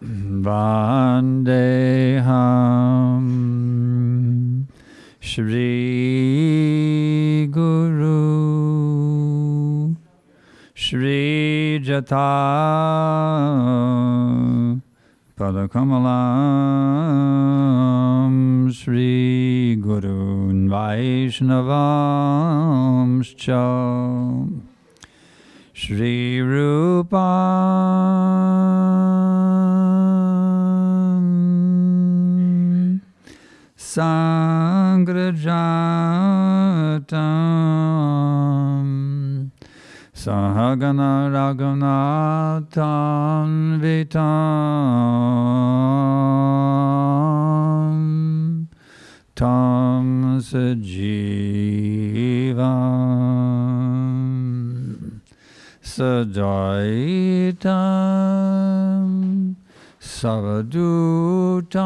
Vandeham Shri Guru Shri Jata Padakamalam Shri Gurun Vaishnavamscha Shri Rupam Sangrajatam Sahagana Raghunatham Vitam Tam Sajivam Sadaitam Savadutam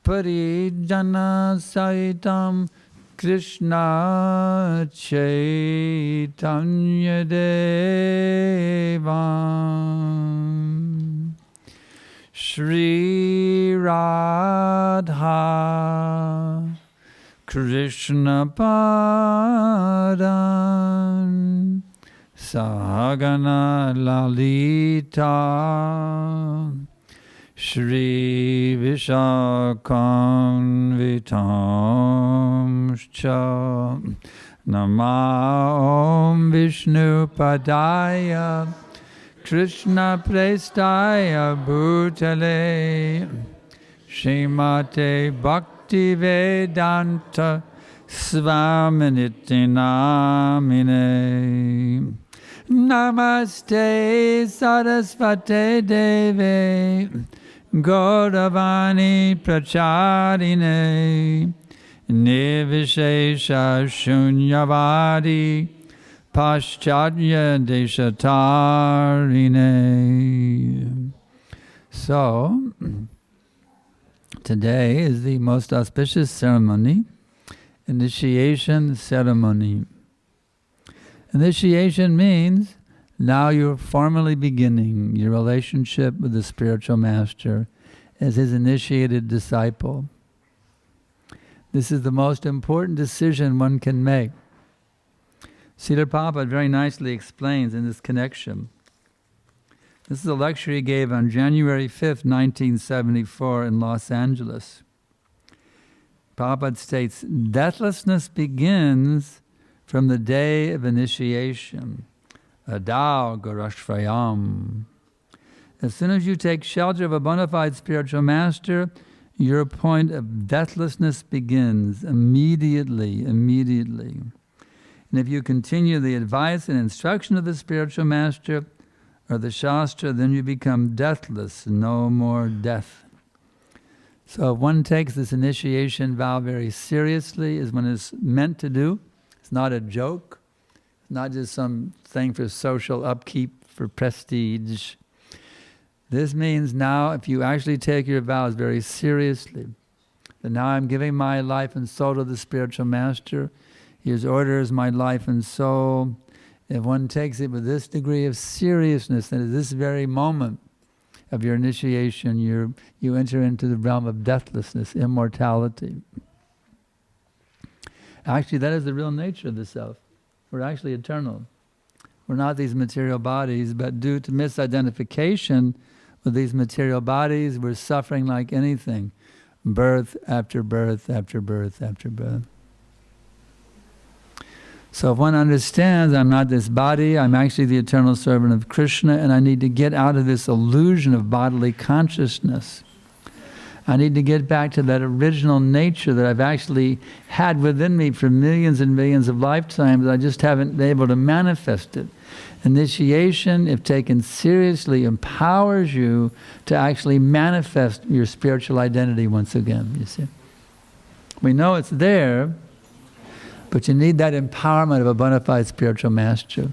Parijana Saitam Krishna Chaitanya Devam Shri Radha Krishna Padam Sahagana Lalita Shri Vishakam Vitamscha Namah Vishnu Padaya Krishna Prestaya Bhutale Śrīmate Bhaktivedanta Svaminiti Namine Namaste Sarasvate Deve Gauravani Pracharine Nivishesha Shunyavadi Paschadya Deshatarine. So, today is the most auspicious ceremony, initiation ceremony. Initiation means now you're formally beginning your relationship with the spiritual master as his initiated disciple. This is the most important decision one can make. Srila Prabhupada very nicely explains in this connection. This is a lecture he gave on January 5th, 1974 in Los Angeles. Prabhupada states, deathlessness begins from the day of initiation. Adao Garashvayam. As soon as you take shelter of a bona fide spiritual master, your point of deathlessness begins immediately. And if you continue the advice and instruction of the spiritual master or the Shastra, then you become deathless, no more death. So if one takes this initiation vow very seriously, as one is meant to do, it's not a joke, it's not just some thing for social upkeep, for prestige. This means now, if you actually take your vows very seriously, that now I'm giving my life and soul to the spiritual master, his orders my life and soul. If one takes it with this degree of seriousness, then at this very moment of your initiation, you enter into the realm of deathlessness, immortality. Actually, that is the real nature of the self. We're actually eternal. We're not these material bodies, but due to misidentification with these material bodies, we're suffering like anything. Birth after birth after birth after birth. So if one understands, I'm not this body, I'm actually the eternal servant of Krishna, and I need to get out of this illusion of bodily consciousness. I need to get back to that original nature that I've actually had within me for millions and millions of lifetimes. I just haven't been able to manifest it. Initiation, if taken seriously, empowers you to actually manifest your spiritual identity once again, you see. We know it's there, but you need that empowerment of a bona fide spiritual master.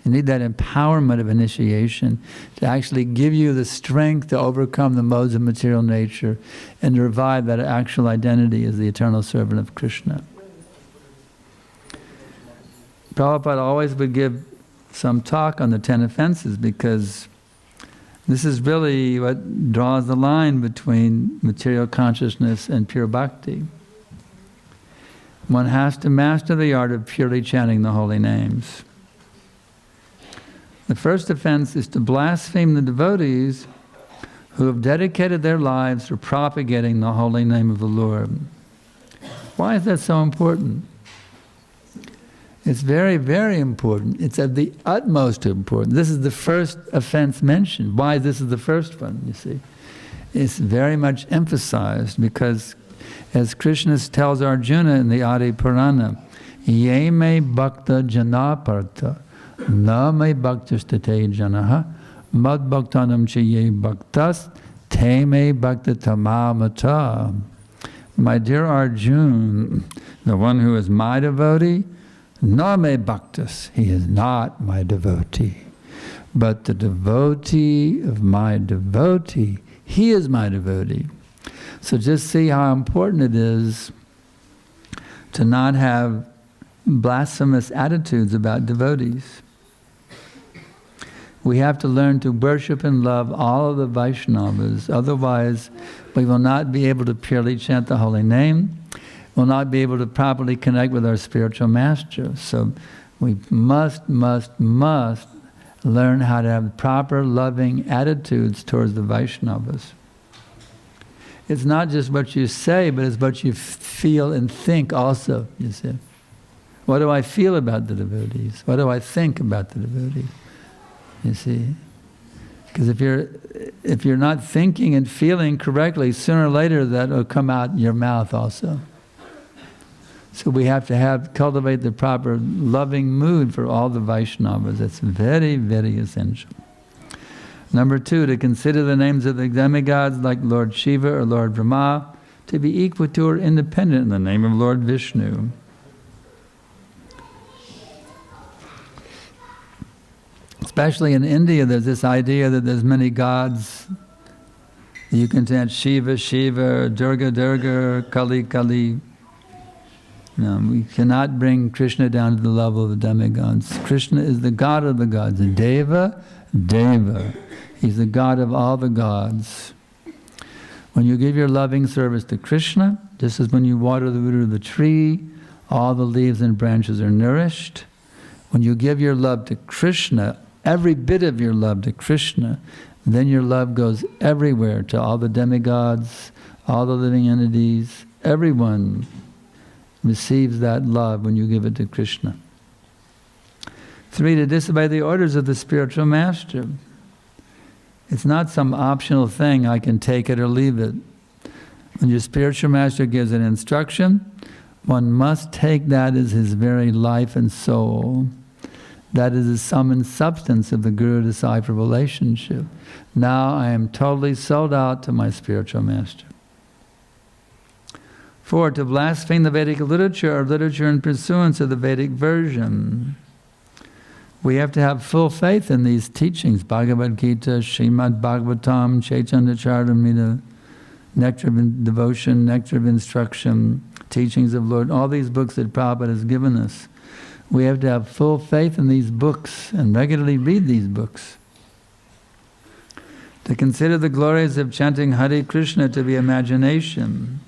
You need that empowerment of initiation to actually give you the strength to overcome the modes of material nature and to revive that actual identity as the eternal servant of Krishna. Prabhupada always would give some talk on the 10 offenses because This is really what draws the line between material consciousness and pure bhakti. One has to master the art of purely chanting the holy names. The first offense is to blaspheme the devotees who have dedicated their lives to propagating the holy name of the Lord. Why is that so important? It's very, very important. It's of the utmost importance. This is the first offense mentioned. Why this is the first one, you see? It's very much emphasized because, as Krishna tells Arjuna in the Adi Purana, Ye me bhakta janapartha, na me bhaktastate janaha, mad bhaktanam che ye bhaktas, te me bhakta tamamata. My dear Arjuna, the one who is my devotee, na me bhaktas, he is not my devotee. But the devotee of my devotee, he is my devotee. So just see how important it is to not have blasphemous attitudes about devotees. We have to learn to worship and love all of the Vaishnavas, otherwise we will not be able to purely chant the holy name, will not be able to properly connect with our spiritual master. So we must learn how to have proper loving attitudes towards the Vaishnavas. It's not just what you say, but it's what you feel and think also, you see. What do I feel about the devotees? What do I think about the devotees? You see? Because if you're not thinking and feeling correctly, sooner or later that will come out in your mouth also. So we have to cultivate the proper loving mood for all the Vaishnavas. That's very, very essential. Number 2, to consider the names of the demigods like Lord Shiva or Lord Brahma to be equal to or independent in the name of Lord Vishnu. Especially in India, there's this idea that there's many gods. You can chant Shiva, Shiva, Durga, Durga, Kali, Kali. No, we cannot bring Krishna down to the level of the demigods. Krishna is the God of the gods. Deva, Deva. He's the God of all the gods. When you give your loving service to Krishna, just as when you water the root of the tree, all the leaves and branches are nourished. When you give your love to Krishna, every bit of your love to Krishna, then your love goes everywhere to all the demigods, all the living entities. Everyone receives that love when you give it to Krishna. 3, to disobey the orders of the spiritual master. It's not some optional thing, I can take it or leave it. When your spiritual master gives an instruction, one must take that as his very life and soul. That is the sum and substance of the guru-disciple relationship. Now I am totally sold out to my spiritual master. 4, to blaspheme the Vedic literature or literature in pursuance of the Vedic version. We have to have full faith in these teachings, Bhagavad Gita, Śrīmad Bhāgavatam, Chaitanya Charitamrita, Nectar of Devotion, Nectar of Instruction, Teachings of Lord, all these books that Prabhupada has given us. We have to have full faith in these books and regularly read these books. To consider the glories of chanting Hare Krishna to be imagination.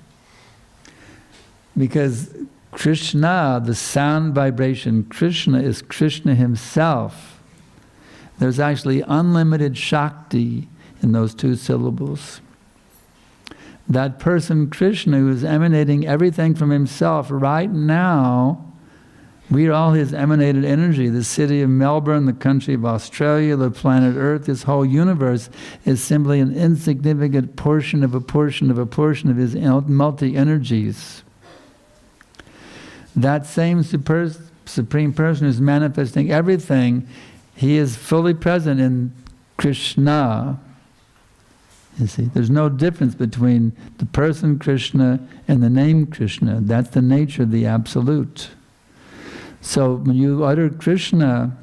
Because Krishna, the sound vibration, Krishna is Krishna himself. There's actually unlimited Shakti in those 2 syllables. That person, Krishna, who is emanating everything from himself right now, we are all his emanated energy. The city of Melbourne, the country of Australia, the planet Earth, this whole universe is simply an insignificant portion of a portion of a portion of his multi-energies. That same Supreme Person who's manifesting everything, he is fully present in Krishna. You see, there's no difference between the person Krishna and the name Krishna. That's the nature of the Absolute. So when you utter Krishna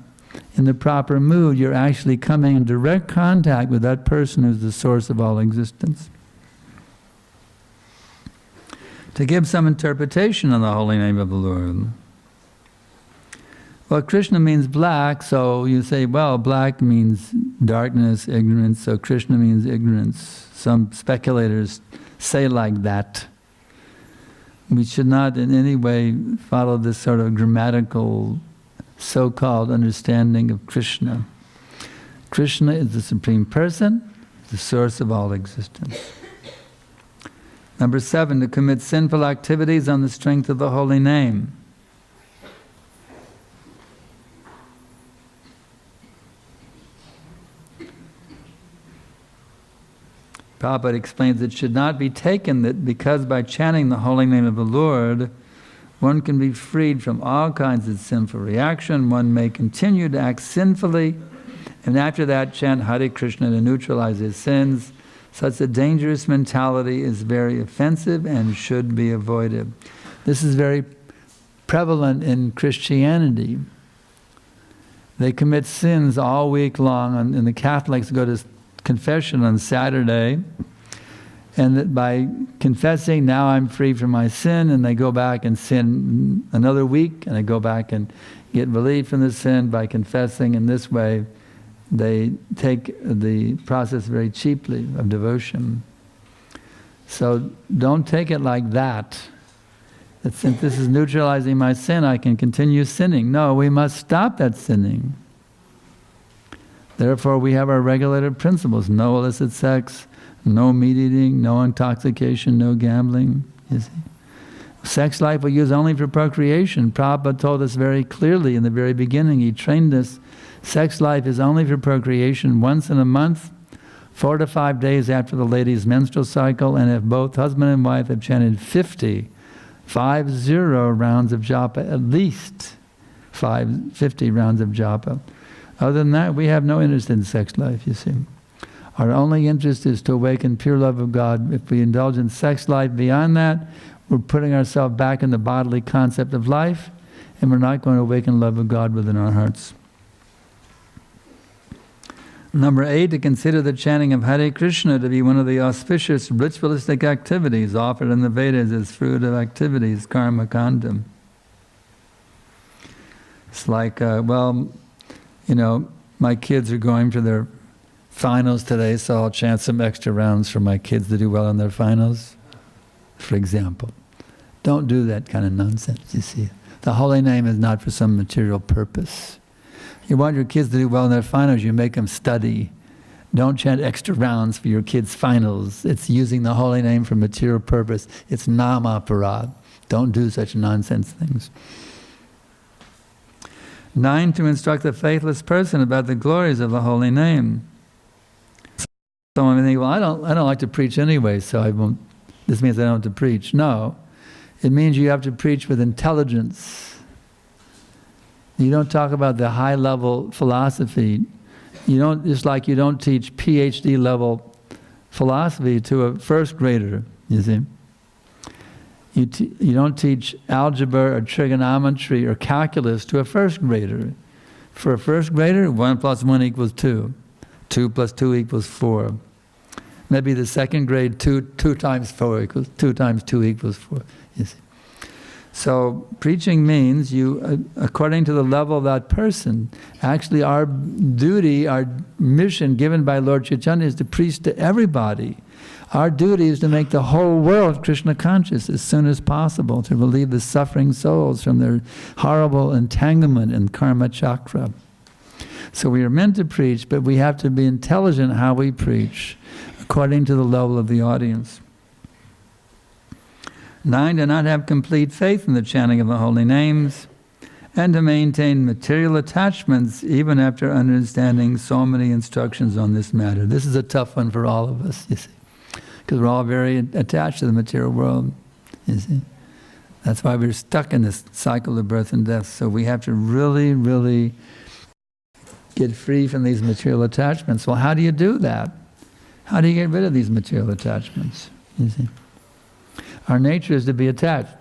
in the proper mood, you're actually coming in direct contact with that person who's the source of all existence. To give some interpretation on the holy name of the Lord. Well, Krishna means black, so you say, well, black means darkness, ignorance, so Krishna means ignorance. Some speculators say like that. We should not in any way follow this sort of grammatical, so-called understanding of Krishna. Krishna is the Supreme Person, the source of all existence. Number 7, to commit sinful activities on the strength of the holy name. Prabhupada explains it should not be taken that because by chanting the holy name of the Lord, one can be freed from all kinds of sinful reaction. One may continue to act sinfully, and after that chant Hare Krishna to neutralize his sins. Such a dangerous mentality is very offensive and should be avoided. This is very prevalent in Christianity. They commit sins all week long, and the Catholics go to confession on Saturday, and that by confessing, now I'm free from my sin, and they go back and sin another week, and they go back and get relief from the sin by confessing. In this way, they take the process very cheaply of devotion. So don't take it like that since this is neutralizing my sin, I can continue sinning. No, we must stop that sinning. Therefore, we have our regulated principles: no illicit sex, no meat eating, no intoxication, no gambling. You see? Sex life we use only for procreation. Prabhupada told us very clearly in the very beginning. He trained us. Sex life is only for procreation once in a month, 4 to 5 days after the lady's menstrual cycle, and if both husband and wife have chanted 50 rounds of japa, at least 50 rounds of japa. Other than that, we have no interest in sex life, you see. Our only interest is to awaken pure love of God. If we indulge in sex life beyond that, we're putting ourselves back in the bodily concept of life, and we're not going to awaken love of God within our hearts. Number 8, to consider the chanting of Hare Krishna to be one of the auspicious ritualistic activities offered in the Vedas as fruit of activities, karma kanda. It's like, well, you know, my kids are going for their finals today, so I'll chant some extra rounds for my kids to do well in their finals, for example. Don't do that kind of nonsense, you see. The holy name is not for some material purpose. You want your kids to do well in their finals, you make them study. Don't chant extra rounds for your kids' finals. It's using the holy name for material purpose. It's nama-aparad. Don't do such nonsense things. 9, to instruct the faithless person about the glories of the holy name. Someone may think, well, I don't like to preach anyway, so I won't. This means I don't have to preach. No, it means you have to preach with intelligence. You don't talk about the high-level philosophy. You don't, just like you don't teach PhD-level philosophy to a first grader, you see. You don't teach algebra or trigonometry or calculus to a first grader. For a first grader, 1 + 1 = 2. 2 + 2 = 4. Maybe the second grade, 2 times 4 equals 2 times 2 = 4. You see. So preaching means you, according to the level of that person. Actually, our duty, our mission given by Lord Chaitanya is to preach to everybody. Our duty is to make the whole world Krishna conscious as soon as possible, to relieve the suffering souls from their horrible entanglement in karma chakra. So we are meant to preach, but we have to be intelligent how we preach, according to the level of the audience. 9, to not have complete faith in the chanting of the holy names, and to maintain material attachments even after understanding so many instructions on this matter. This is a tough one for all of us, you see, because we're all very attached to the material world, you see. That's why we're stuck in this cycle of birth and death. So we have to really, really get free from these material attachments. Well, how do you do that? How do you get rid of these material attachments, you see? Our nature is to be attached.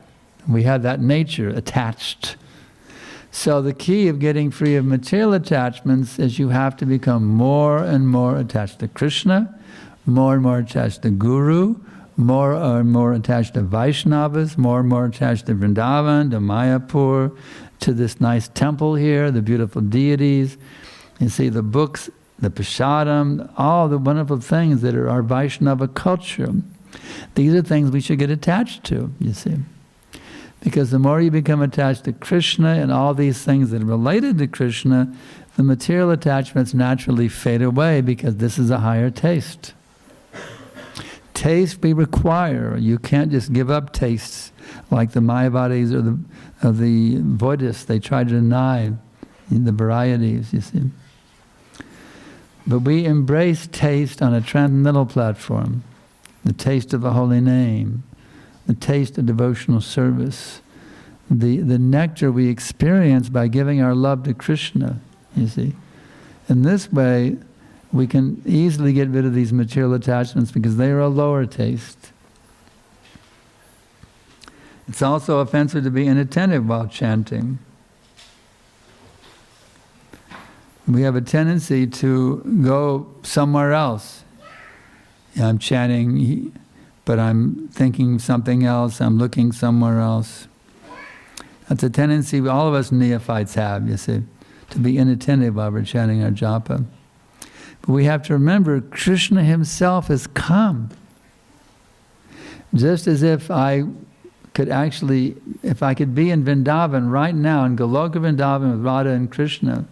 We have that nature attached. So the key of getting free of material attachments is you have to become more and more attached to Krishna, more and more attached to Guru, more and more attached to Vaishnavas, more and more attached to Vrindavan, to Mayapur, to this nice temple here, the beautiful deities. You see the books, the prasadam, all the wonderful things that are our Vaishnava culture. These are things we should get attached to, you see. Because the more you become attached to Krishna and all these things that are related to Krishna, the material attachments naturally fade away because this is a higher taste. Taste we require. You can't just give up tastes like the Mayavadis or the Buddhists. They try to deny the varieties, you see. But we embrace taste on a transcendental platform. The taste of the holy name, the taste of devotional service, the nectar we experience by giving our love to Krishna, you see. In this way, we can easily get rid of these material attachments because they are a lower taste. It's also offensive to be inattentive while chanting. We have a tendency to go somewhere else. I'm chanting, but I'm thinking something else, I'm looking somewhere else. That's a tendency all of us neophytes have, you see, to be inattentive while we're chanting our japa. But we have to remember, Krishna himself has come. Just as if I could be in Vrindavan right now, in Goloka Vrindavan with Radha and Krishna,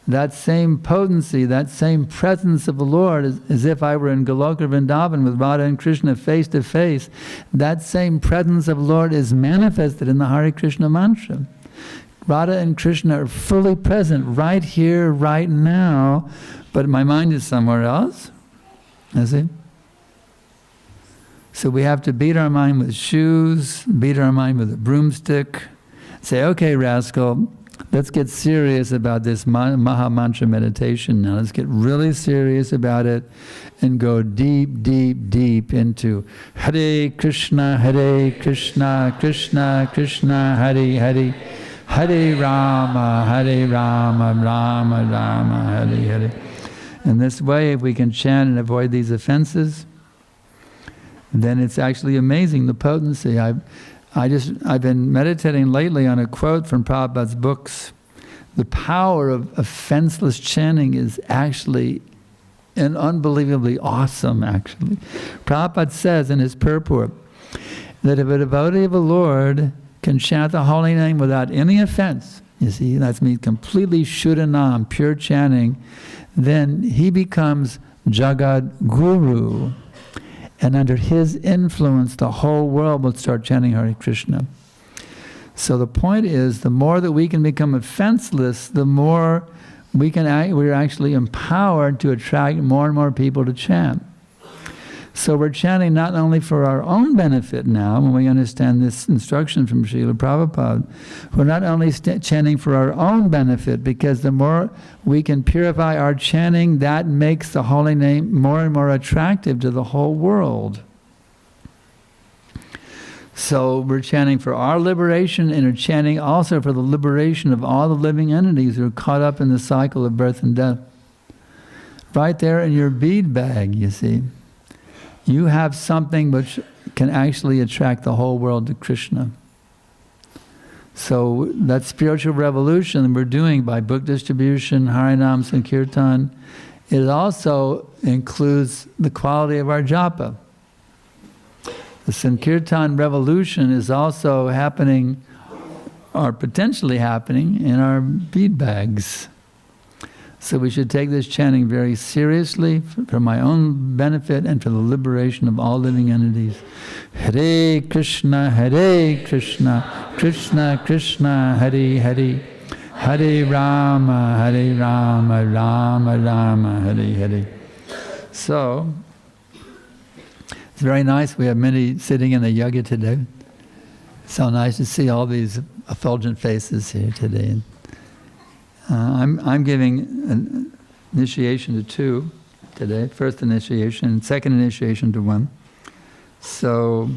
that same potency, that same presence of the Lord, as if I were in Goloka Vrindavan with Radha and Krishna face to face, that same presence of the Lord is manifested in the Hare Krishna mantra. Radha and Krishna are fully present right here, right now, but my mind is somewhere else. You see? So we have to beat our mind with shoes, beat our mind with a broomstick, say, okay, rascal, let's get serious about this Maha Mantra meditation now. Let's get really serious about it and go deep, deep, deep into Hare Krishna, Krishna Krishna, Hare Hare, Hare Rama, Rama Rama, Hare Hare. In this way, if we can chant and avoid these offenses, then it's actually amazing, the potency. I've been meditating lately on a quote from Prabhupada's books. The power of offenseless chanting is actually unbelievably awesome, actually. Prabhupada says in his purport that if a devotee of the Lord can chant the holy name without any offense, you see, that's me completely Shuddhanam, pure chanting, then he becomes Jagad Guru. And under his influence, the whole world will start chanting Hare Krishna. So the point is, the more that we can become offenseless, the more we're actually empowered to attract more and more people to chant. So we're chanting not only for our own benefit now, when we understand this instruction from Srila Prabhupada, we're not only chanting for our own benefit, because the more we can purify our chanting, that makes the holy name more and more attractive to the whole world. So we're chanting for our liberation, and we're chanting also for the liberation of all the living entities who are caught up in the cycle of birth and death. Right there in your bead bag, you see. You have something which can actually attract the whole world to Krishna. So that spiritual revolution we're doing by book distribution, Harinam Sankirtan, it also includes the quality of our japa. The Sankirtan revolution is also happening, or potentially happening, in our bead bags. So we should take this chanting very seriously for my own benefit and for the liberation of all living entities. Hare Krishna, Krishna Krishna, Hare Hare, Hare Rama, Rama Rama, Hare Hare. So, it's very nice. We have many sitting in the Yagya today. So nice to see all these effulgent faces here today. I'm giving an initiation to 2 today. First initiation, second initiation to 1. So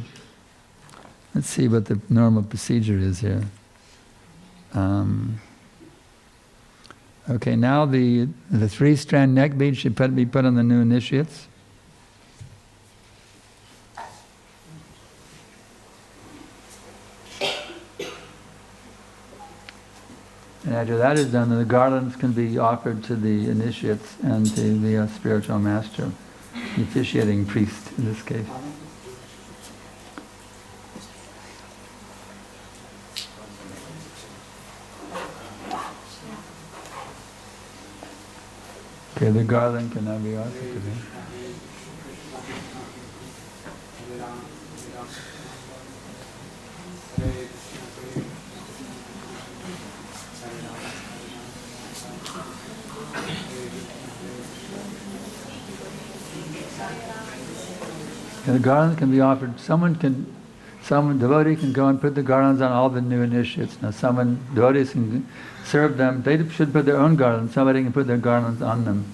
let's see what the normal procedure is here. Okay, now the 3-strand neck bead should be put on the new initiates. after that is done, then the garlands can be offered to the initiates and to the spiritual master, the officiating priest in this case. Okay, the garland can now be offered to me. And the garlands can be offered. Some devotee can go and put the garlands on all the new initiates. Now, devotees can serve them. They should put their own garlands. Somebody can put their garlands on them.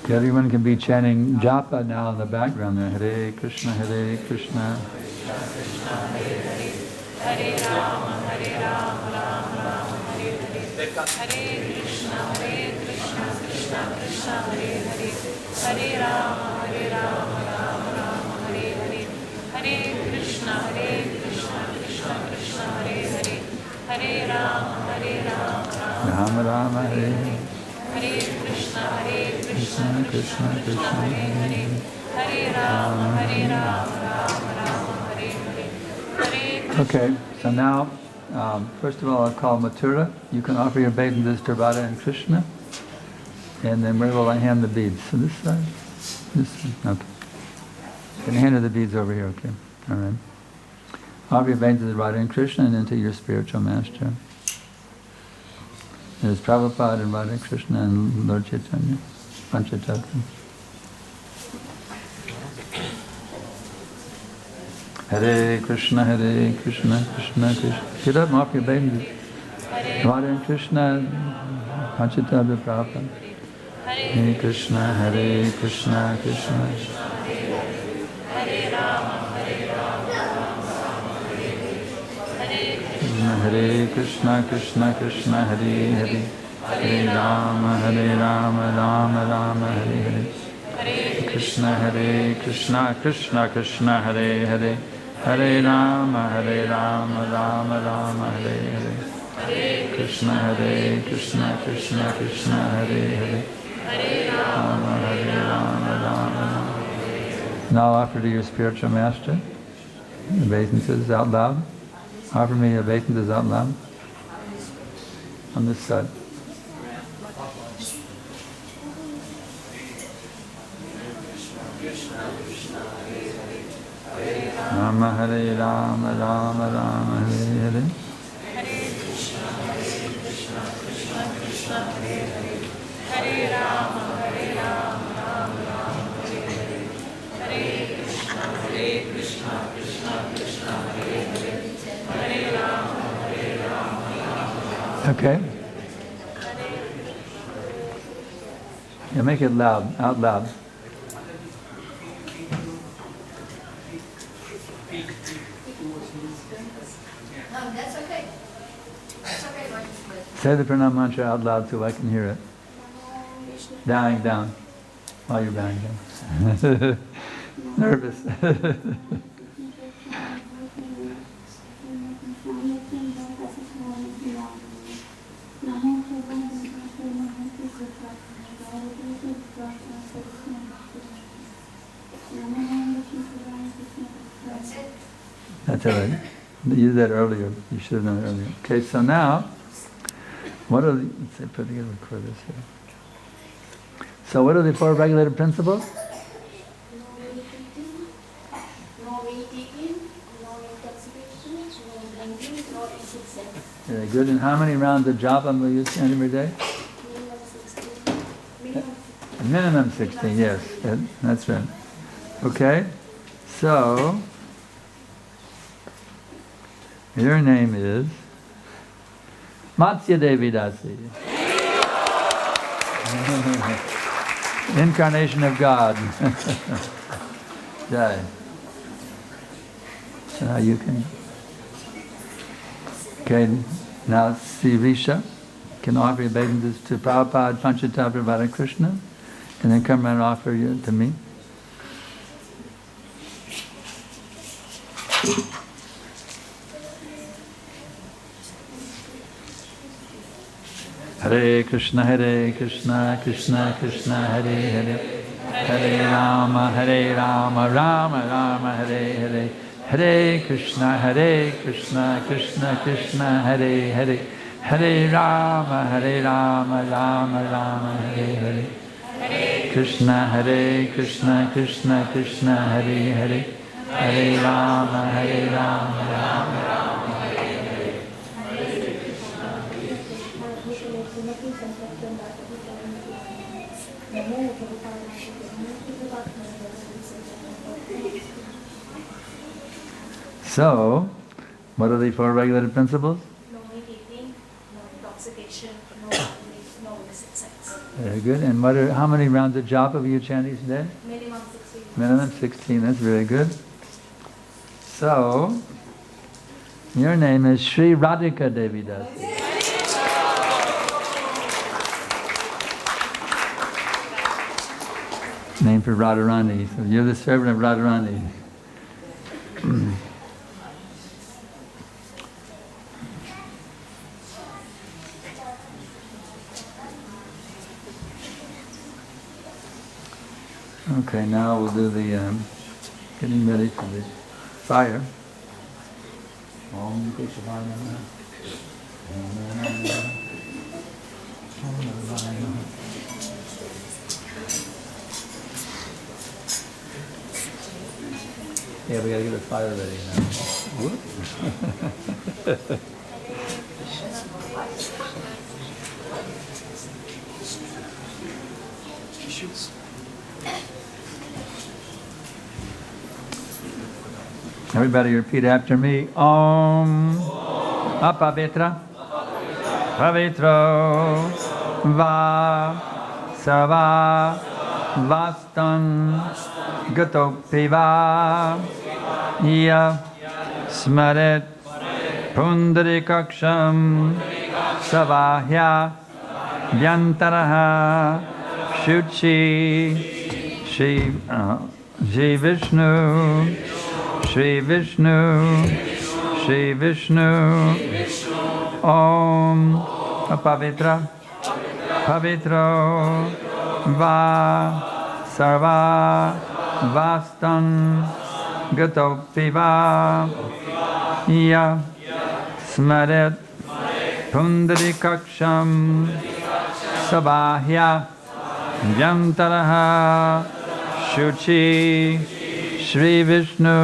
Everyone can be chanting japa now in the background there. Hare Krishna, Hare Krishna. Hare Rama, Rama Rama, Hare Hare. Hare Krishna, Krishna Krishna, Hare Hare. Hare Rama, Rama Rama, Hare Hare. Hare Krishna, Krishna Krishna, Hare Hare. Hare Rama, Rama Rama, Hare Hare. Hare Krishna, Krishna Krishna, Hare Hare. Hare Rama, Rama Rama, Hare Hare. Okay, so now, first of all, I'll call Mathura. You can offer your obeisances to Radha and Krishna. And then where will I hand the beads? So this side? This side? Okay. You can hand her the beads over here, okay. All right. Offer your obeisances to Radha and Krishna and then to your spiritual master. There's Prabhupada and Radha Krishna and Lord Chaitanya, Panchatattva. Hare Krishna, Krishna Krishna. Get up and offer your obeisances. Radha and Krishna, Panchatattva Prabhupada. Hare Krishna, Krishna Krishna. Hare Rama, Hare Krishna, Krishna Krishna, Hare Hare. Hare Rama, Rama Rama, Hare Hare. Hare Krishna, Krishna Krishna, Hare Hare. Hare Rama, Rama Rama, Hare Hare. Hare Krishna, Krishna Krishna, Hare Hare. Hare Rama, Rama. Now offer to your spiritual master obeisances out loud. Offer me obeisances out loud. On this side. Rama Hare Rama, Rama Rama, Hare Hare. Hare Krishna, Krishna Hare Hare. Hare Rama, Rama Rama, Hare Hare. Hare Krishna, Krishna Hare Hare. Hare Rama, Rama. Okay. Yeah, make it loud, out loud. That's okay. That's okay, Lord. Say the pranam mantra out loud so I can hear it. Bowing down. While you're bowing down. Nervous. That's all right. You did that earlier. You should have done it earlier. Okay, so now, what are the, let's say, put together, record this here. So what are the 4 regulated principles? No meat eating, no intoxication, no drinking, no illicit sex. Very good. And how many rounds of japa will you chant every day? Minimum 16. Minimum 16. Minimum 16, yes. That's right. Okay. So, your name is Matsya Devi Dasi. Incarnation of God. Jai. So now you can... Okay, now Sirisha can offer your obeisances to Prabhupada, Panchatattva, Prabhupada, Krishna, and then come around and offer you to me. Hare Krishna, Krishna Krishna, Hare Hare, Hare Rama, Rama Rama, Hare Hare, Hare Krishna, Krishna Krishna, Hare Hare, Hare Rama, Rama Rama, Hare Hare, Krishna, Krishna Krishna, Hare Hare, Hare Rama, Rama Rama, Hare Hare. So, what are the 4 regulated principles? No meat eating, no intoxication, no gambling, no illicit sex. Very good. And how many rounds of japa will you chant each day? Minimum 16. Minimum 16. That's very good. So, your name is Sri Radhika Devi Dasi. Name for Radharani. So you're the servant of Radharani. Okay, now we'll do the getting ready for the fire. Om Krishna Namaha. Om Namaha. Om Namaha. Yeah, we gotta get the fire ready now. Whoop. Everybody repeat after me. Om Apavitra Pavitro Va Sarva Vastam Gatopiva Ya Smaret Pundarikaksham Savahya Vyantaraha Shuchi Shri Vishnu Shri Vishnu Om Pavitra Pavitro Va Sarva Vastam Gatopiva Ya Smaret Pundarikaksham Sabahya Vyantaraha Shuchi Shri Vishnu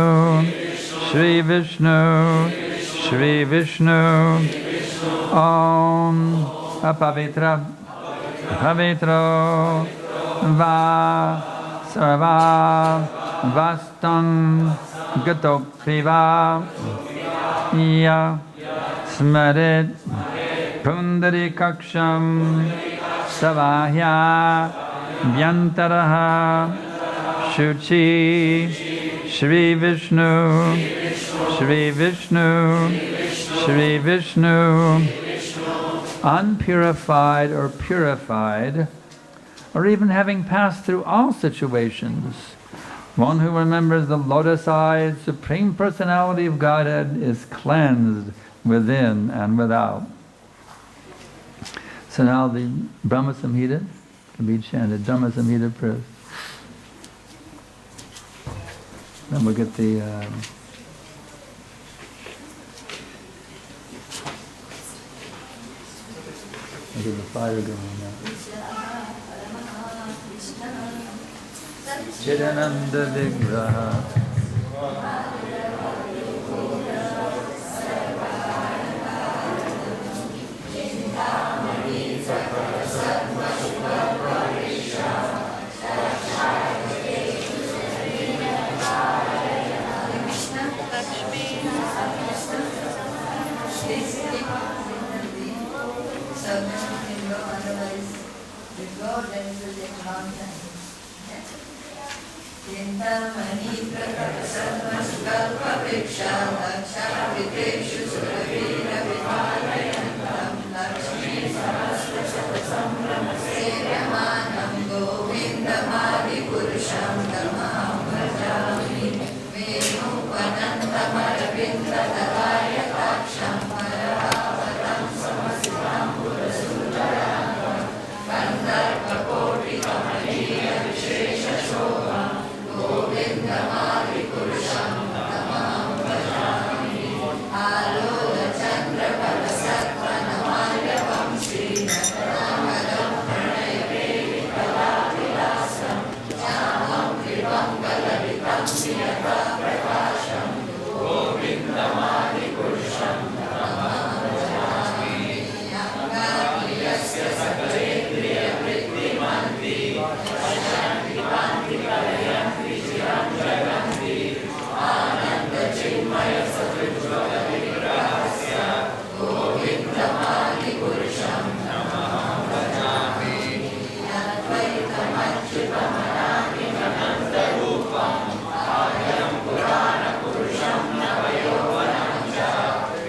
Om Apavitra Pavitro Va Sarva Vastam Gatopiva Ya Smaret Pundarikaksham Savahya Vyantaraha Shuchi Shri Vishnu unpurified or purified, or even having passed through all situations, one who remembers the lotus-eyed Supreme Personality of Godhead is cleansed within and without. So now the Brahma Samhita can be chanted, Brahma Samhita first. Then we'll get the fire going now. Chidananda Vigraha Chintamani Prakasamaskalpa Viksha Laksha Viteshu Suravira Vimalayantam Lakshmi Sahasra Satasambrama Seryamanam Govindamadi Purusham Tamam Bhajami Venu Panantamaravinda Dalaya Taksham Paravatam Samasitam Purasudaranam Kandarpa Koti Kamaliya Vishesha Shobham Govindamadi Purusham Tamam Bhajami Alola Chandra Parasattva Namalya Vamsi Nataramadam Pranaya Devi Kalavilasam Jamam Krivam Kalalitam Siyata Prakasham Govindamadi Purusham Tamam Bhajami Yagya Yasya Sakalendriya Vrittimanti Vashanti Panti Kalayanti Chiram Jaganti Ananda Chinmaya Satujvala Vigrahasya Govindamadi Purusham Tamam Bhajami Yadvaitamachyutamanami Ananda Rupam Ahyam Purana Purusham Navayovanam Cha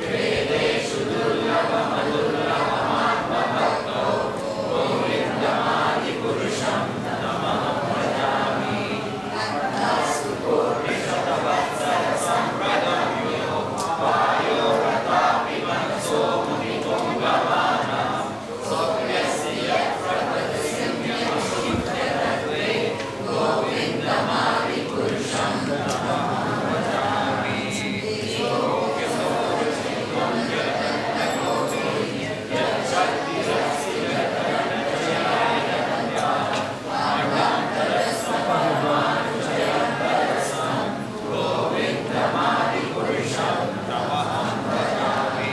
Vedeshu Durlabam Adullabhamatma Bhakto Govindamadi Purusham Tamam Bhajami Attastu Koti Shatavatsara Sampradam Yo Vayo Ratapi Manso Mudipongavana Sokyasya Prabhadasimya Mahimteratve Govindamadi Purusham Tamam Bhajami Govindamadi Purusham Tamam Bhajami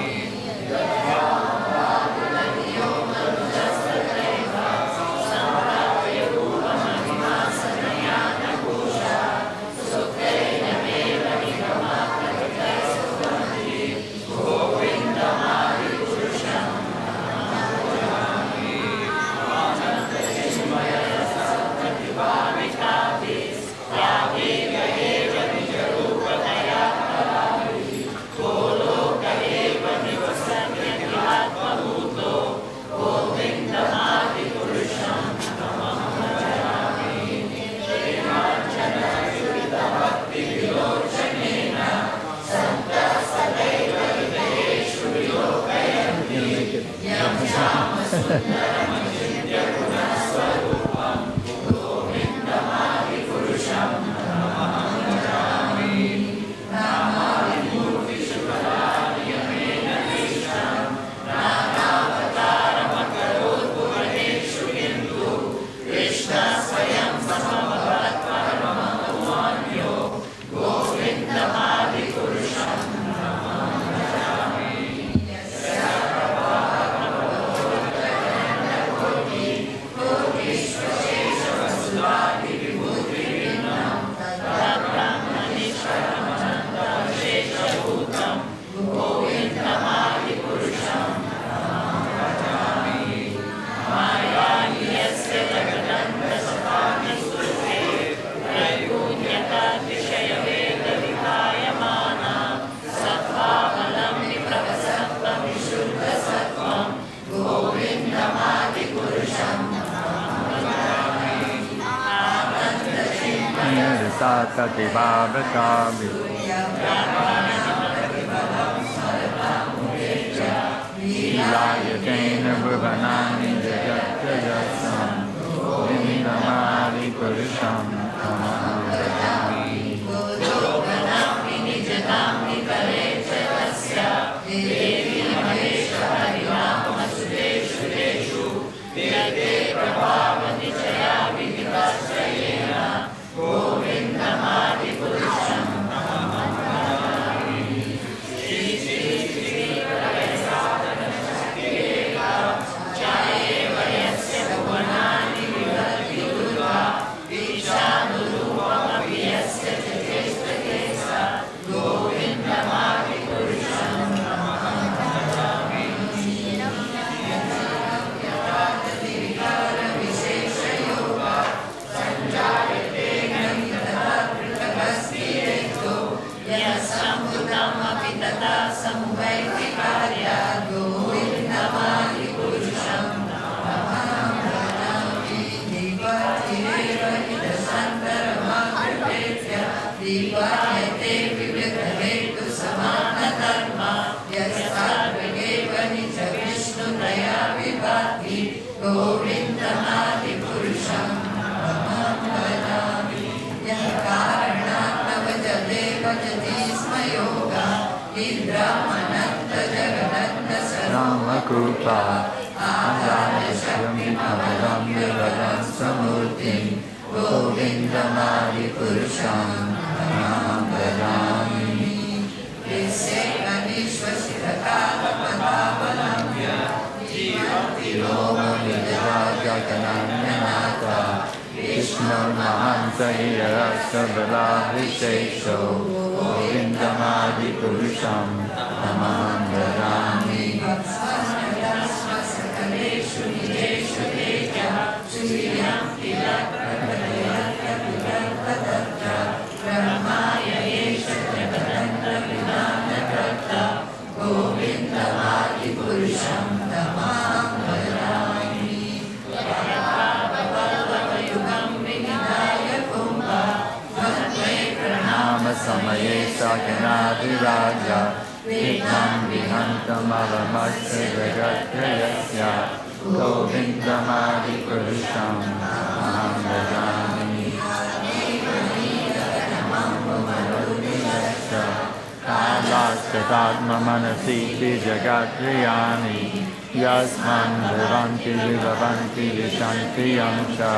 Sakati Bhavakami Ilayatena Bhuvanani Jagatayasam Vindamadi Purusham Tamam Bhajami Dīvāyate vividahetu samana dharma Yasarvageva nija Vishnu daya vibhati Govindamadi purusham tamam bhajami Yakaranatavajadeva jadisma yoga Vidramananda jagananda saramakupa Adayashyam vikamaram vivadan samurtim Govindamadi purusham tamam bhajami Visekanishvasitakala padavalamya Jivanti loma vidaja gananyanata Vishnu mahanta hirasa balavisesho Govindamadi purusham tamam bhajami Sakaleshu nijeshu teja Suriyam kilakrakadayatya vidartadatta Brahmaya yesha jagadanda vinanakarta Govindamadi purusham tamam bhajami Yagya vinidaya kumbha Bhakve pranama samaye sakanadiraja Vedam vihantam avamasya jagatrayasya Govindamadi purusham aham bhajami Kalasyatatma manasiti jagatriyani Yasman bhavanti vivavanti vishanti yamsha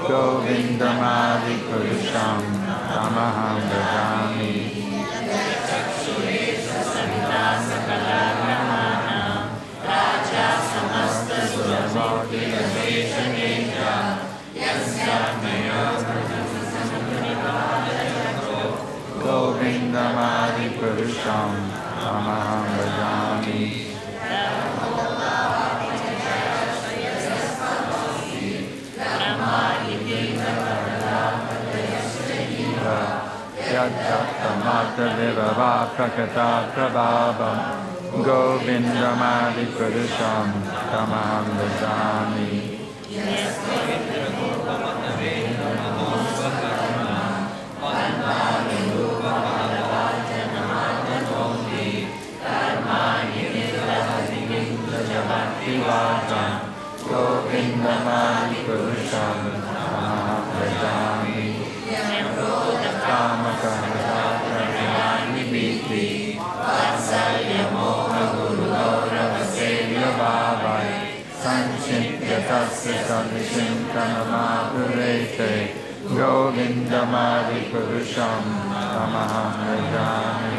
Govindamadi purusham tamaham bhajami Govindamadi purusham tamaham bhajami Yadhattamata vivava prakata prabhavam Govindamadi purusham tamaham bhajami Govindamadi purusham tamaham bhajami Kamakahasakramani biti Vatsalya moha guruvaravaselya bhavai Sanchitya tasya sadvishim tanamapurete Govindamadi purusham tamaham bhajami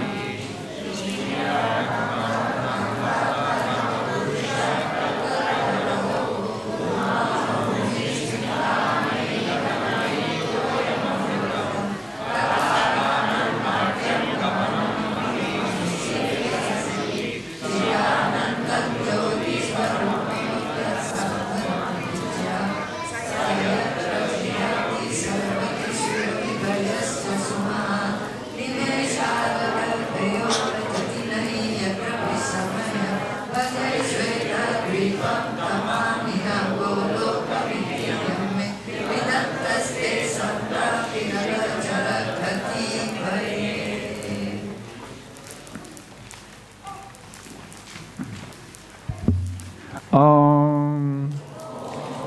Om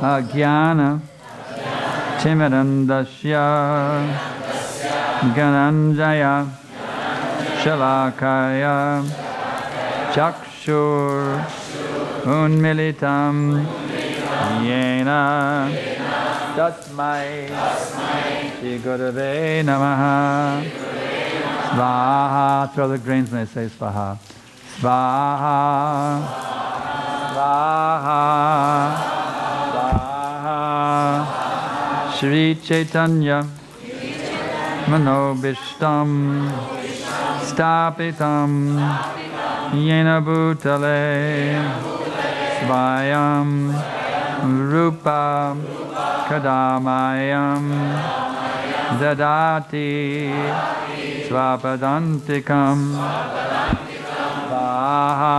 Ajnana Timirandasya Gananjaya Shalakaya Chakshur Unmilitam Yena Tasmai Shri Gurave Namaha Svaha. Throw the grains when I say Svaha. Svaha Svaha Svaha Shri Chaitanya Manobishtam Stapitam Yena Bhutale Svayam Rupa Kadamayam Dadati Svapadantikam Svaha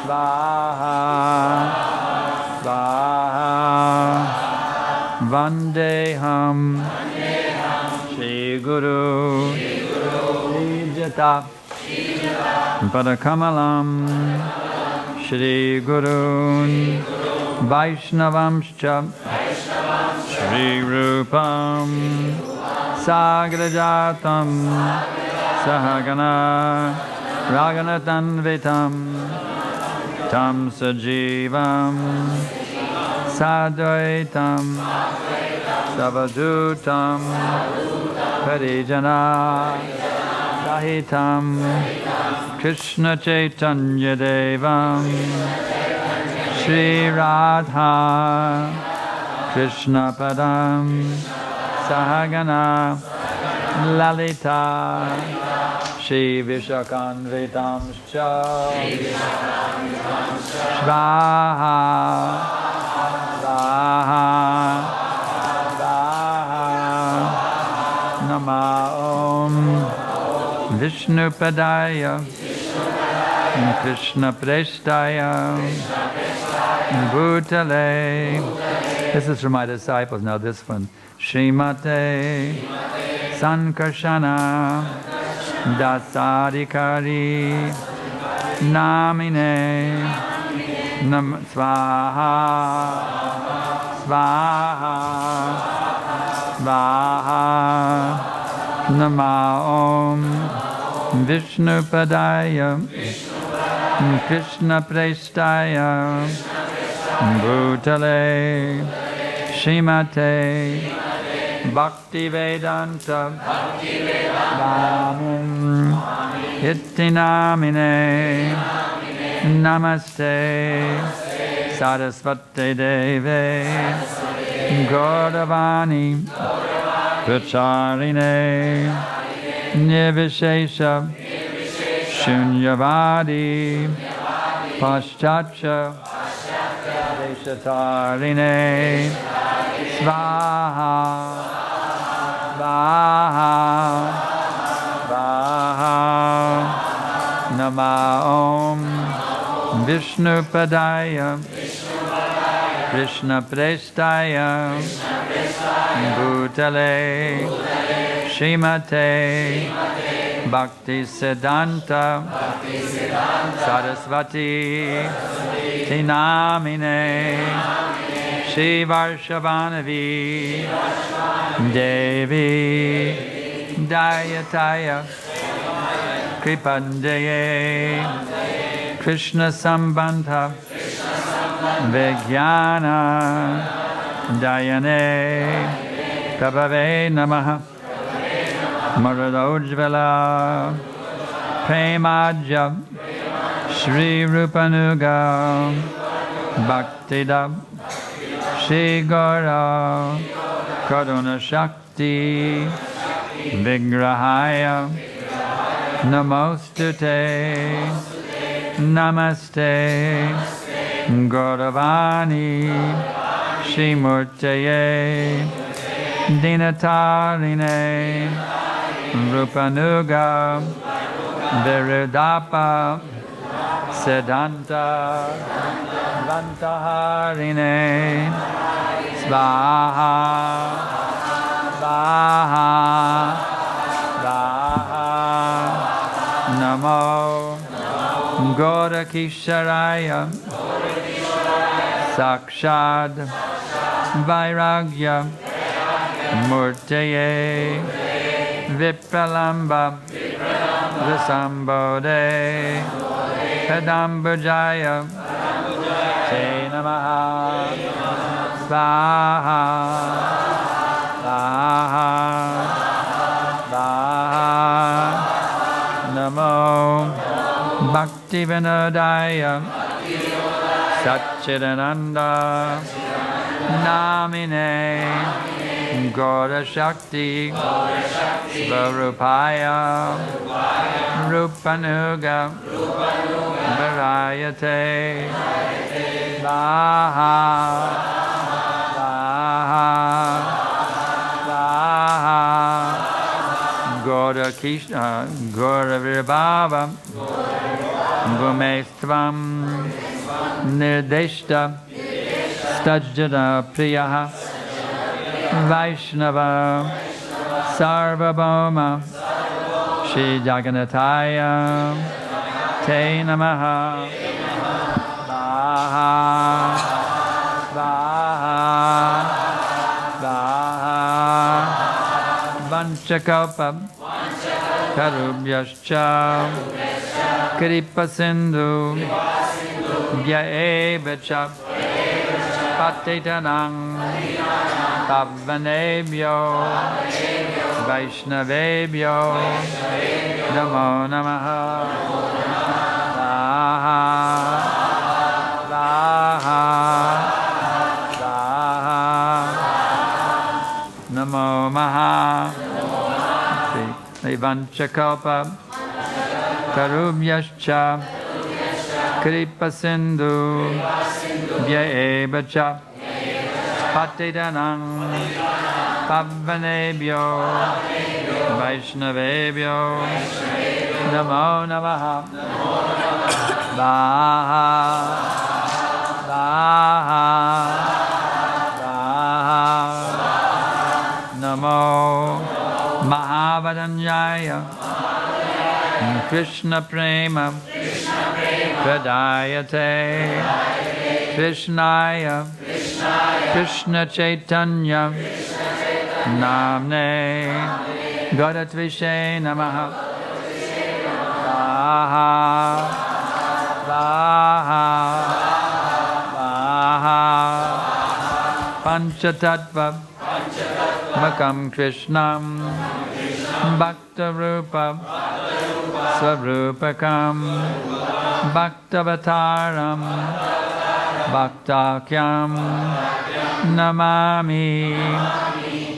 Svaha Svaha Vandeham Shri Guru Jata Padakamalam Shri Guru Vaishnavamscha Shri Rupam Sagrajatam Sahagana Raganatanvitam Tam Sajivam Sadvaitam Savadutam Parijana Sahitam Krishna Chaitanya Devam Shri Radha Krishna Padam Sahagana Lalita Shri Vishakanvitam Svaha Nama Om Vishnu Padaya Krishna Prestaya Bhutale. This is for my disciples. Now this one. Śrīmate Sankarshana Adhikari Namine Svaha Svaha Svaha Nama Om Vishnu Padaya Krishna Prestaya Bhutale Śrīmate Bhaktivedanta Iti namine Namaste Sarasvati Deve Gauravani Pracharine Nirvishesha Shunyavadi Paschatya Deshatarine Svaha Svaha Svaha Nama Om Vishnu Padaya Krishna Prestaya Bhutale Śrīmate Bhaktivedanta Sarasvati Tinamine Shri Varshavanavi Devi Dayataya Kripandaye Krishna Sambandha Vijnana Dayane Prabhave Namaha Maradojvala Premaja Shri Rupanuga Bhaktida Shri Gora Karuna Shakti Vigrahaya Namostute Namaste Gauravani Shri Murtaye Dinatarine Rupanuga Viridapa Siddhanta Vantaharine Svaha Svaha Svaha Namo Gaurakisharaya Sakshad Vairagya Murtaye Vipralamba Visambode Kadambujaya Te Namaha Svaha Svaha Svaha Namo Bhaktivedanta Satchidananda Namine Gaura Shakti Svarupaya Rupanuga Varayate Svaha Svaha Svaha Gaura Krishna Gaura Vibhava Bhumestvam Nirdeshta Stajjana Priyaha Vaishnava Sarvabhauma Shri Jagannathaya Te Namaha Vaha Vaha Vaha Vanchakalpa Karubhyascha Kripa Sindhu Vyaevacha Patitanang Pavanebhyo Vaishnavebhyo Namo Namaha Vaha Vaha Vaha Namo Maha Vanchakalpa Karubhyascha Kripa Sindhu Vyaevacha Patitanang Pavanebhyo Vaishnavebhyo Namo Namaha Vaha Vaha Vaha Namo Mahavadanyaya Krishna Prema Pradayate Krishnaya Krishna Chaitanya Namne Gadatvishe Namaha Vaha Vaha Vaha Panchatattva Makam Krishnam Bhakta-rupa Svarupakam Bhaktavataram Bhaktakyam Namami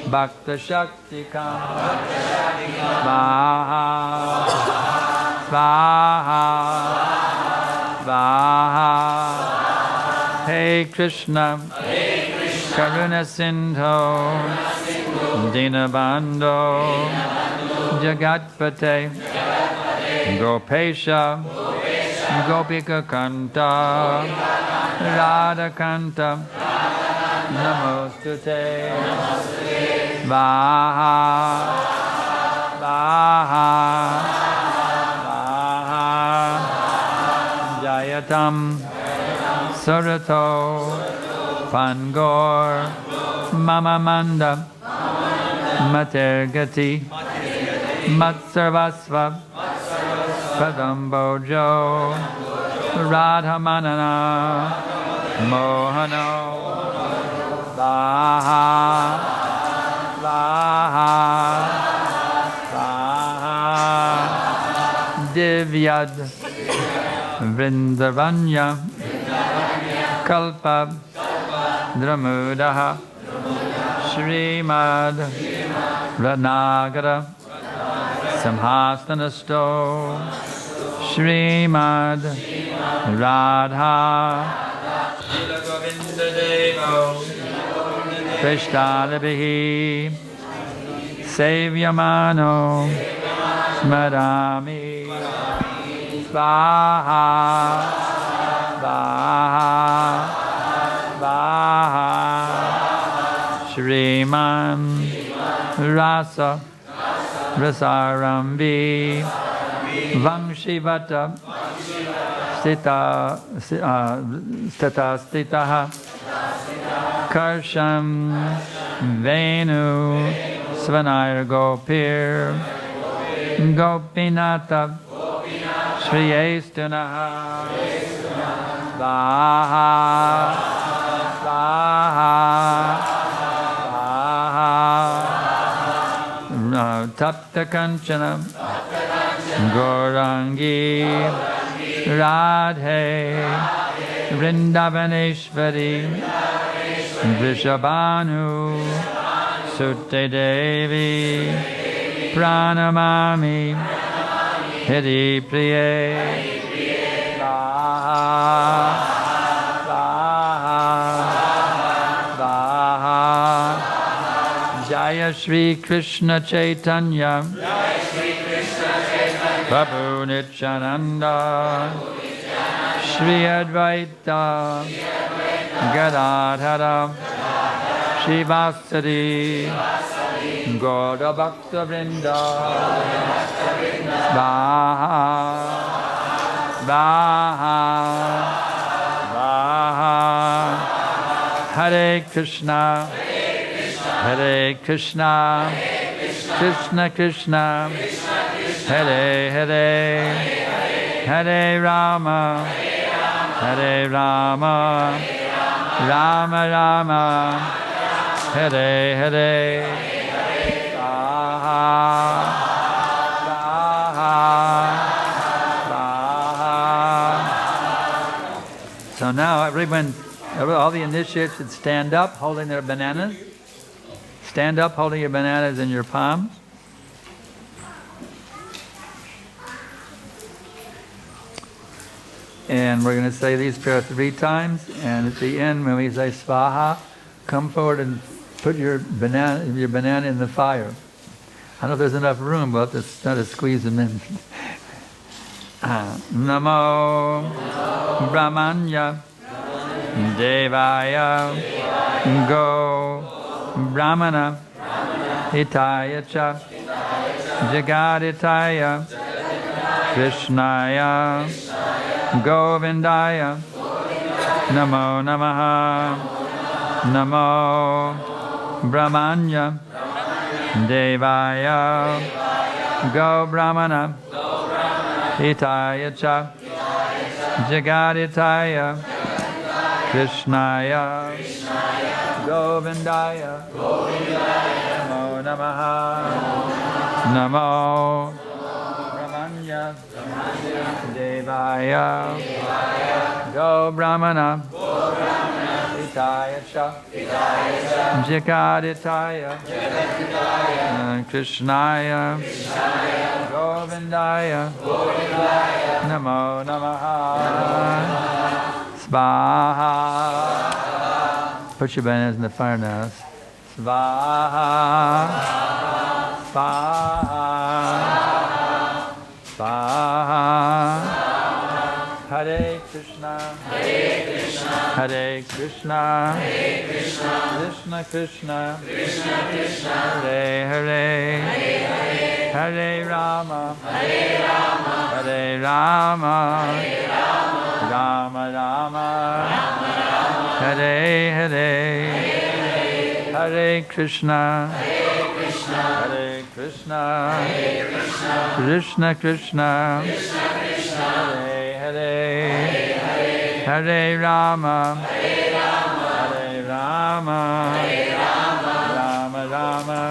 Bhakta-shaktikam Svaha Svaha Svaha Hey Krishna Karuna Sindho Dinabandho Jagatpate Gopesha Gopika Kanta Radha Kanta Namostute Vaha Vaha Vaha Jayatam Surato Pangor Mamamanda Matergati Matsarvasva Padambojo Radhamanana Mohano Vaha Vaha Vaha Divyad Vrindavanya Kalpa Dramudaha Śrīmad Radhanagara Samhastanasto Śrīmad Radha Srila Govinda Devo Krishnalabihi Sevyamano Smarami Svaha Svaha Svaha Shriman Rasa Rasaramvi Vamshivata Stita Stitaha Karsham Venu Svanayar Gopir Gopinata Shriyestunaha Vaha Vaha Tapta Kanchana Gaurangi Radhe Vrindavaneshvari Vrishabhanu Sute Devi Pranamami Hiri Priye Vaha Vaha Vaha Jaya Shri Krishna Chaitanya Prabhu Nityananda Shri Advaita Gadadhara Shri Vasari Gauda Bhakta Vrinda, Svaha, Svaha, Svaha. Hare Krishna, Hare Krishna, Krishna Krishna, Hare Hare, Hare Rama, Hare Rama, Rama Rama, Hare Hare, Svaha, Svaha, Svaha. So now everyone, all the initiates should stand up holding their bananas. Stand up holding your bananas in your palms. And we're going to say these prayers 3 times. And at the end, when we say Svaha, come forward and put your banana in the fire. I don't know if there's enough room, but we'll have to try to squeeze them in. Namo Brahmanya Devaya Go Brahmana Hitaya Cha Jagaditaya Krishnaya Govindaya Namo Namaha Namo Brahmanya Devaya Go Brahmana Hitaya Cha Jagaditaya Krishnaya Govindaya Namo Namaha Namo Brahmanya Devaya Go Brahmana Hitaya Cha Jagaditaya Krishnaya Govindaya Namo Namaha Svaha. Put your bananas in the fire now. Svaha. Svaha. Svaha. Hare Krishna. Hare Krishna. Hare Krishna. Hare Krishna. Krishna Krishna. Krishna Krishna. Hare Hare. Hare Hare. Hare Rama. Hare Rama. Hare Rama. Hare Rama. Rama Rama. Hare Hare. Hare Krishna. Hare Krishna. Hare Krishna. Krishna Krishna. Hare Hare. Hare Rama. Hare Rama. Rama Rama.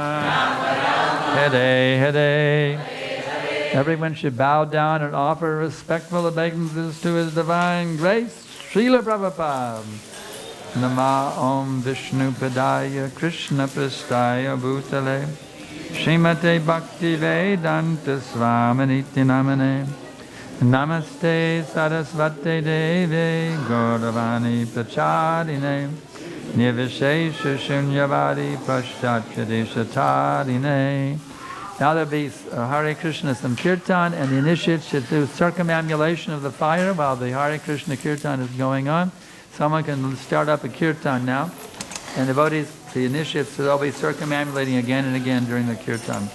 Hare Hare. Everyone should bow down and offer respectful obeisances to His divine grace. Srila Prabhupada. Nama Om Vishnu Padaya Krishna Prasthaya Bhutale Śrīmate Bhaktivedanta Swami Namane Namaste Sarasvate Deve Gauravani Prachadine Nirvishesha Shunyavadi Paschatchadeshatarine. Now there'll be Hare Krishna, some kirtan, and the initiates should do circumambulation of the fire while the Hare Krishna kirtan is going on. Someone can start up a kirtan now, and the devotees, the initiates, they'll be circumambulating again and again during the kirtan.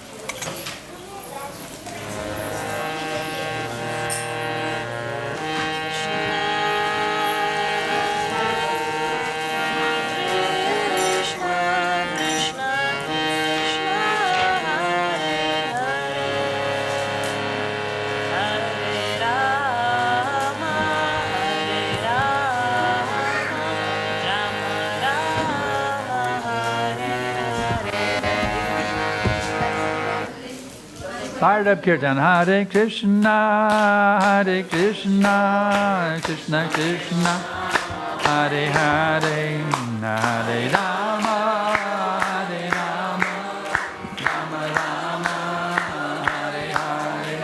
Fired up kirtan. Hare Krishna, Krishna Krishna, Hare Hare, Hare Rama, Hare Rama, Rama Rama, Hare Hare.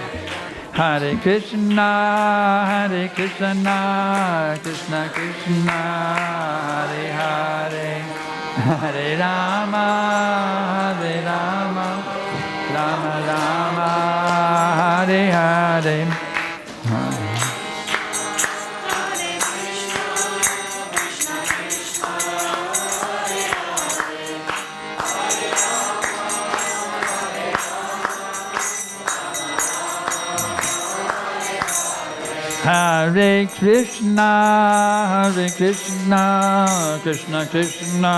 Hare Krishna, Krishna Krishna, Hare Hare, Hare Rama, Hare Rama, Rama Rama, Hare Hare. Hare Krishna, Krishna Krishna,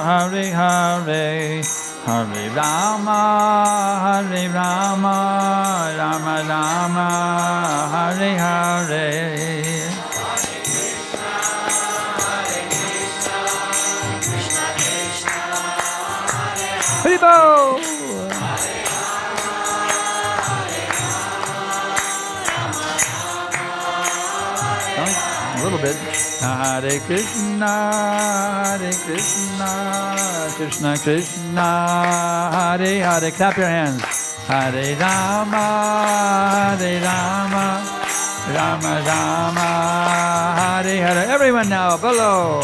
Hare Hare, Hare Rama, Rama Rama, Hare Hare. Haribo! A little bit. Hare Krishna, Krishna Krishna, Hare Hare. Clap your hands. Hare Rama, Rama Rama, Hare Hare. Everyone now, below.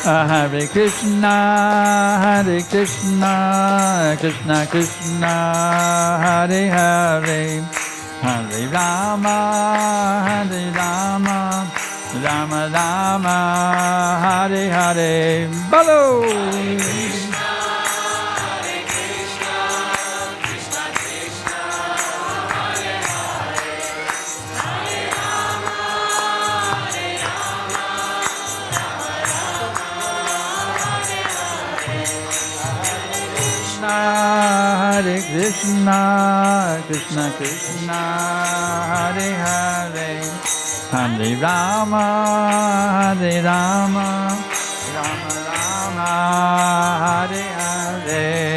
Hare Krishna, Krishna Krishna, Hare Hare, Hare Rama, Rama Rama, Hare Hare. Bolo! Hare Krishna, Krishna Krishna, Hare Hare, Hare Rama, Rama Rama, Hare Hare.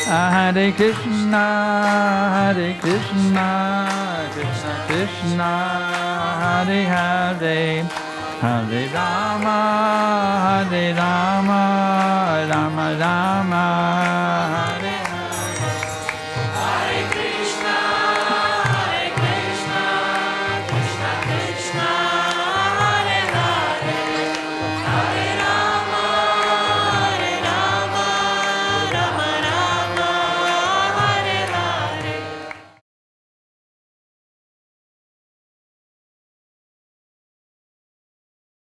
Hare Krishna, Krishna Krishna, Hare Hare, Hare Rama, Rama Rama,